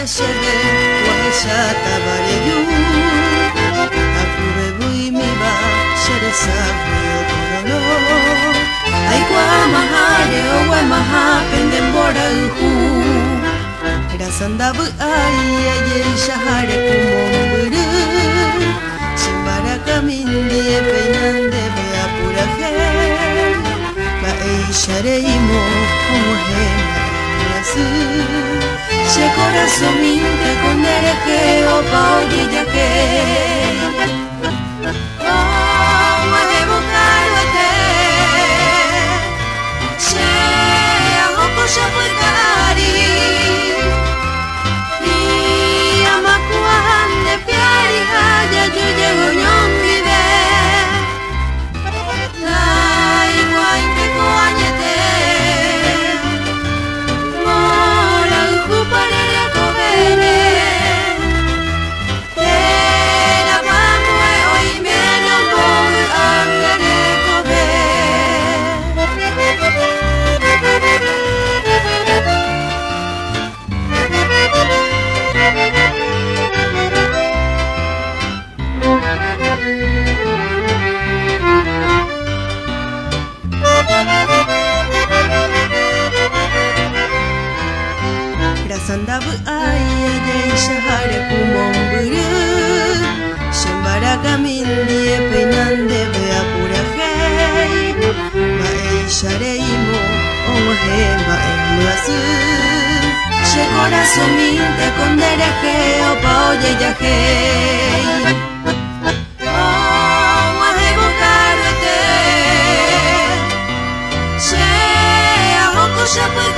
shebe waheshata bareyu akube mi ba shere sabuyo torolo ai kwa mahare o wa maha pendem bora hu rasandabu ai ye shahare kumomburu shimbara kamindi peinande be apura he ba ei shareimo ohe se corazón minke con dereje o paoye ya que oh mueve buscarte se hago cosa por cari y ama cuando piari haya yo llego ñongi ve la igual que coañete Sandabu ai de shahare kumomburu shimbara kamindi peinande be apura hei ma ei shareimo ohe ma emuasu she corazón minte con dereje o paoye ya hei oh wahe bokarete she hago cosa por